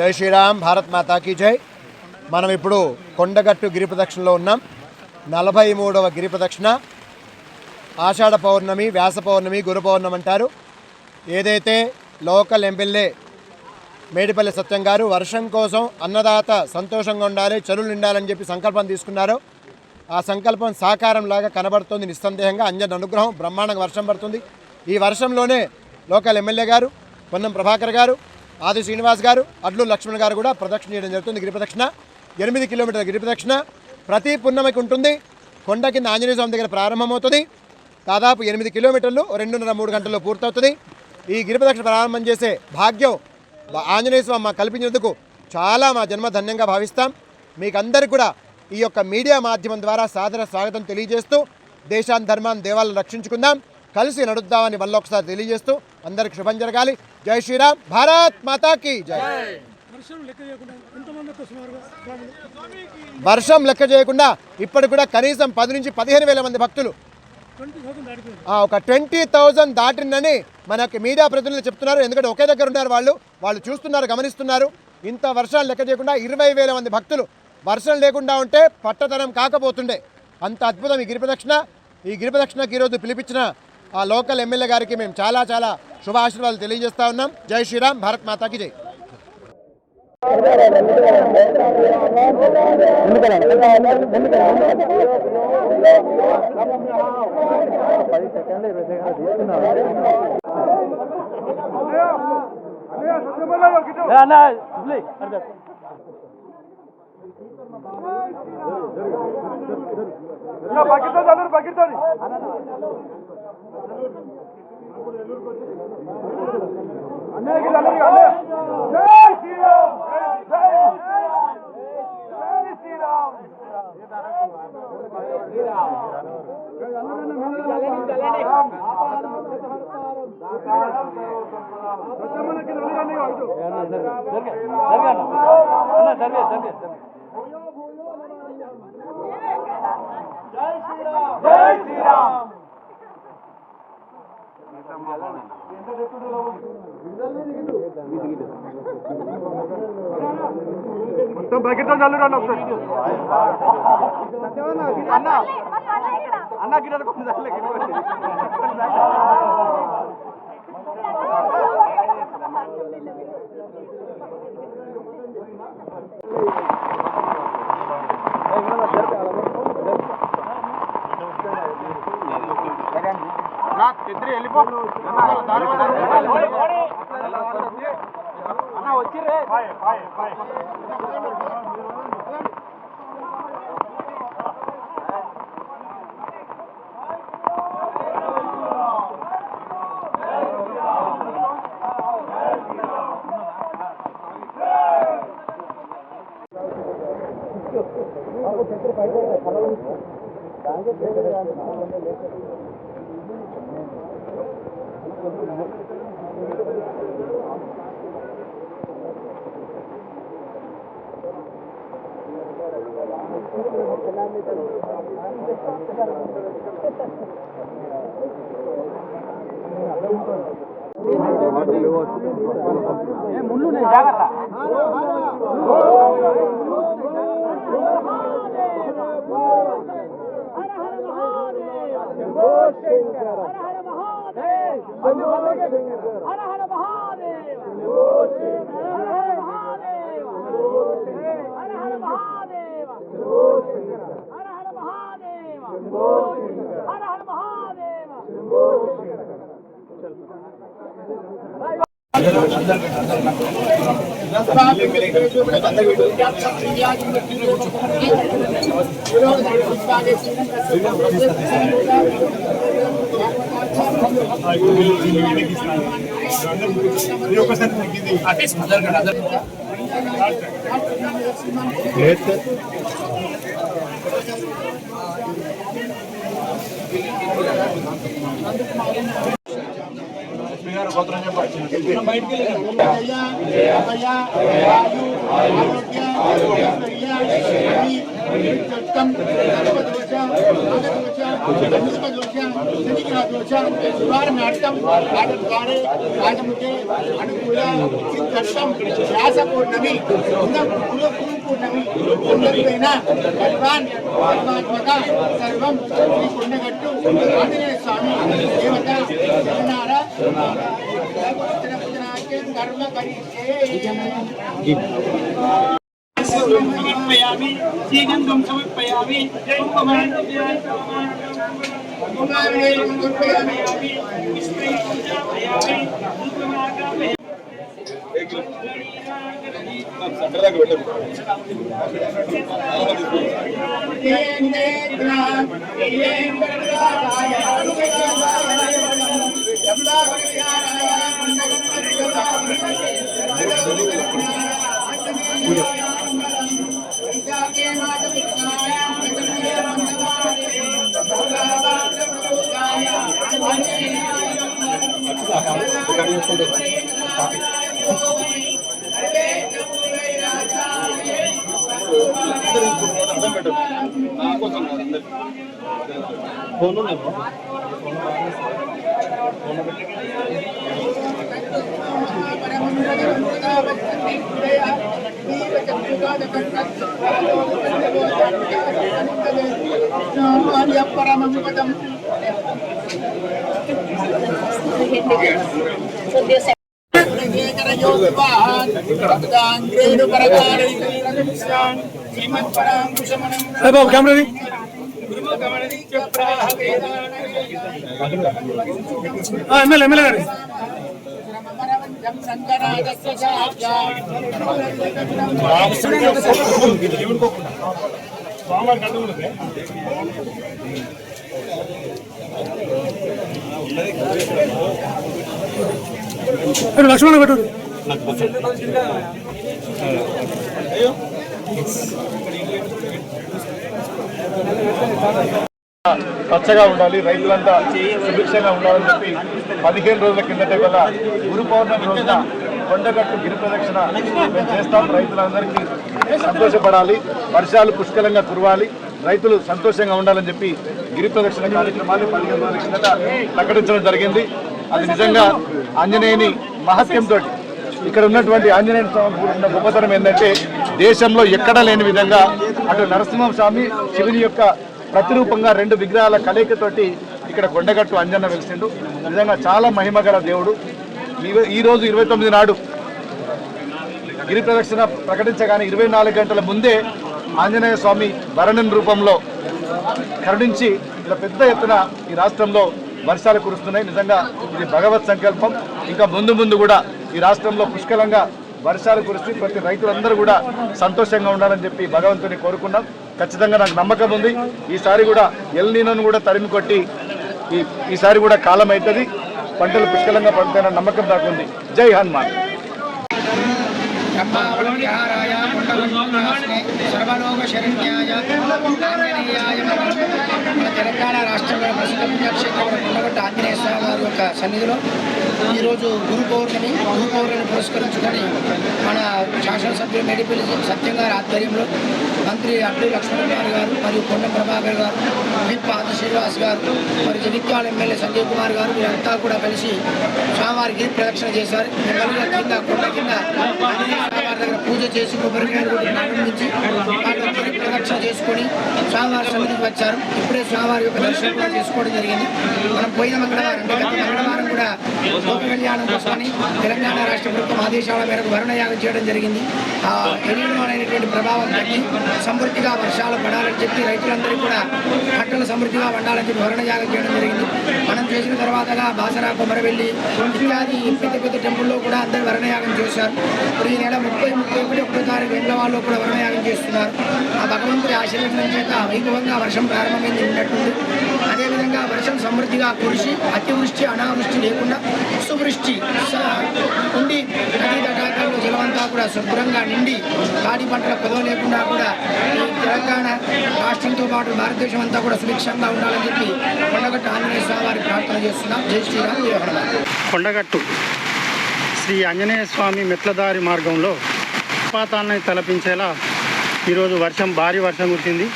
జై శ్రీరామ్, భారత్ మాతా కీ జై. మనం ఇప్పుడు కొండగట్టు గిరి ప్రదక్షిణలో ఉన్నాం. 43వ గిరి ప్రదక్షిణ. ఆషాఢ పౌర్ణమి, వ్యాస పౌర్ణమి, గురు పౌర్ణమి అంటారు. ఏదైతే లోకల్ ఎమ్మెల్యే మేడిపల్లి సత్యం గారు వర్షం కోసం అన్నదాత సంతోషంగా ఉండాలి, చలులు నిండాలని చెప్పి సంకల్పం తీసుకున్నారు. ఆ సంకల్పం సాకారంలాగా కనబడుతుంది. నిస్సందేహంగా అంజన్ అనుగ్రహం, బ్రహ్మాండంగా వర్షం పడుతుంది. ఈ వర్షంలోనే లోకల్ ఎమ్మెల్యే గారు, పొన్నం ప్రభాకర్ గారు, ఆది శ్రీనివాస్ గారు, అడ్లు లక్ష్మణ్ గారు కూడా ప్రదక్షిణ చేయడం జరుగుతుంది. గిరి ప్రదక్షిణ 8 కిలోమీటర్ల గిరి ప్రదక్షిణ ప్రతి పున్నమికి ఉంటుంది. కొండ కింద ఆంజనేయ స్వామి దగ్గర ప్రారంభమవుతుంది. దాదాపు 8 కిలోమీటర్లు 2.5-3 గంటల్లో పూర్తవుతుంది. ఈ గిరి ప్రదక్షిణ ప్రారంభం చేసే భాగ్యం ఆంజనేయ స్వామి మాకు కల్పించేందుకు చాలా మా జన్మ ధన్యంగా భావిస్తాం. మీకు అందరికీ కూడా ఈ యొక్క మీడియా మాధ్యమం ద్వారా సాదర స్వాగతం తెలియజేస్తూ దేశాన్ని, ధర్మాన్ని, దేవాలను రక్షించుకుందాం, కలిసి నడుద్దామని మళ్ళీ ఒకసారి తెలియజేస్తూ అందరికి శుభం జరగాలి. జై శ్రీరామ్, భారత్ మాతా కీ జై. వర్షం లెక్క చేయకుండా ఇప్పటికి కూడా కనీసం 10 నుంచి 15,000 మంది భక్తులు, ఒక 20,000 దాటిందని మనకి మీడియా ప్రతినిధులు చెప్తున్నారు. ఎందుకంటే ఒకే దగ్గర ఉన్నారు, వాళ్ళు చూస్తున్నారు, గమనిస్తున్నారు. ఇంత వర్షాలు లెక్క చేయకుండా 20,000 మంది భక్తులు. వర్షం లేకుండా ఉంటే పట్టతనం కాకపోతుండే. అంత అద్భుతం ఈ గిరి ప్రదక్షిణ. ఈ గిరి ప్రదక్షిణకి ఈరోజు పిలిపించిన ఆ లోకల్ ఎమ్మెల్యే గారికి మేము చాలా చాలా శుభ ఆశీర్వాదాలు తెలియజేస్తా ఉన్నాం. జై శ్రీరామ్, భారత్ మాతాకి జై. మొత్తం బకెట్తో చల్లురండి ఒకసారి. అన్న గిన్నె వెళ్ళిపో అన్న వచ్చి ముళ్ళు జాగ్రత్త. బయటికి వ్యాసపూర్ణమి పూర్ణమి అందరిపైన పరమాత్మక సర్వం శ్రీ కొండగట్టు ఆంజనేయ స్వామి దేవత జగన్నార కర్మ కరిష్యే సమర్పయామి శ్రీగంధం సమర్పయామి లక్ష్మణ పెట్టు పచ్చగా ఉండాలి, రైతులంతా సుభిక్షంగా ఉండాలని చెప్పి 15 రోజుల కిందటే గల గురు పౌర్ణమి రోజున కొండగట్టు గిరి ప్రదక్షిణ మేము చేస్తాం. రైతులందరికీ సంతోషపడాలి, వర్షాలు పుష్కలంగా కురవాలి, రైతులు సంతోషంగా ఉండాలని చెప్పి గిరి ప్రదక్షిణ కార్యక్రమాలు 15 రోజుల కిందట ప్రకటించడం జరిగింది. అది నిజంగా ఆంజనేయుని మహత్యంతో ఇక్కడ ఉన్నటువంటి ఆంజనేయ స్వామి ఉన్న గొప్పతనం ఏంటంటే దేశంలో ఎక్కడా లేని విధంగా అటు నరసింహస్వామి శివుని యొక్క ప్రతిరూపంగా 2 విగ్రహాల కలయికతోటి ఇక్కడ కొండగట్టు అంజన్న వెలిసిండు. నిజంగా చాలా మహిమగల దేవుడు. ఈరోజు 29 నాడు గిరి ప్రదక్షిణ ప్రకటించగానే 24 గంటల ముందే ఆంజనేయ స్వామి భరణం రూపంలో కరుణించి ఇలా పెద్ద ఎత్తున ఈ రాష్ట్రంలో వర్షాలు కురుస్తున్నాయి. నిజంగా ఇది భగవత్ సంకల్పం. ఇంకా ముందు కూడా ఈ రాష్ట్రంలో పుష్కలంగా వర్షాలు కురిసి ప్రతి రైతులందరూ కూడా సంతోషంగా ఉండాలని చెప్పి భగవంతుని కోరుకున్నాం. ఖచ్చితంగా నాకు నమ్మకం ఉంది, ఈసారి కూడా ఎల్ నీనోను కూడా తరిమి కొట్టి ఈసారి కూడా కాలం అవుతుంది, పంటలు పుష్కలంగా పండుతాయన్న నమ్మకం నాకుంది. జై హనుమాన్. సర్వలోక శరణ్యాయ ఆంజనేయాయ మన తెలంగాణ రాష్ట్రంలో ప్రసిద్ధ పుణ్యక్షేత్రం కొండగట్టు ఆంజనేయ స్వామి వారి యొక్క సన్నిధిలో ఈరోజు గురు పౌర్ణమి పురస్కరించుకొని మన శాసనసభ్యులు మేడిపల్లి సత్యం గారి ఆధ్వర్యంలో మంత్రి అడ్డు లక్ష్మణ్ కుమార్ గారు మరియు కొండ ప్రభాకర్ గారు, విప్ ఆది శ్రీనివాస్ గారు మరియు జగిత్యాల ఎమ్మెల్యే సంజయ్ కుమార్ గారు వీరంతా కూడా కలిసి స్వామివారి గిరి ప్రదక్షిణ చేశారు. కింద కొండ కింద స్వామివారి దగ్గర పూజ చేసి కొబ్బరికాయలు ప్రారంభించి వాళ్ళు గిరి ప్రదక్షిణ చేసుకొని స్వామివారి సన్నిధికి వచ్చారు. ఇప్పుడే స్వామివారి యొక్క దర్శనం కూడా చేసుకోవడం జరిగింది. మనం పోయిన మంగళవారం కూడా లోక కళ్యాణం కోసమని తెలంగాణ రాష్ట్ర ప్రభుత్వం ఆదేశాల మేరకు వరుణయాగం చేయడం జరిగింది. ఆ ఎలిలో అనేటువంటి ప్రభావం తగ్గి సమృద్ధిగా వర్షాలు పడాలని చెప్పి రైతులందరికీ కూడా పంటలు సమృద్ధిగా పండాలని చెప్పి వరుణయాగం చేయడం జరిగింది. మనం చేసిన తర్వాతగా బాసరా కొమరవెల్లి ఇత్యాది పెద్ద టెంపుల్లో కూడా అందరూ వరుణయాగం చేశారు. ఇప్పుడు ఈ నెల 30-31 తారీఖు ఎండ్లవాళ్ళు కూడా వరుణయాగం చేస్తున్నారు. ఆ భగవంతుడి ఆశీర్వచనం చేత వైభవంగా వర్షం ప్రారంభమైంది ఉన్నట్టుంది. అదేవిధంగా వర్షం సమృద్ధిగా కురిసి అతివృష్టి అనావృష్టి లేకుండా సువృష్టి ఉండి నదీ తటాకాల్లో జలమంతా కూడా శుభ్రంగా నిండి పాడి పంటల కొదవ లేకుండా కూడా ఈ తెలంగాణ రాష్ట్రంతో పాటు భారతదేశం అంతా కూడా సుభిక్షంగా ఉండాలని చెప్పి కొండగట్టు ఆంజనేయ స్వామి వారి ప్రార్థన చేస్తున్నాం. జై శ్రీరామ్, జై హనుమాన్. కొండగట్టు శ్రీ ఆంజనేయ స్వామి మెట్లదారి మార్గంలో ఉత్పాతాన్ని తలపించేలా ఈరోజు భారీ వర్షం కురిసింది.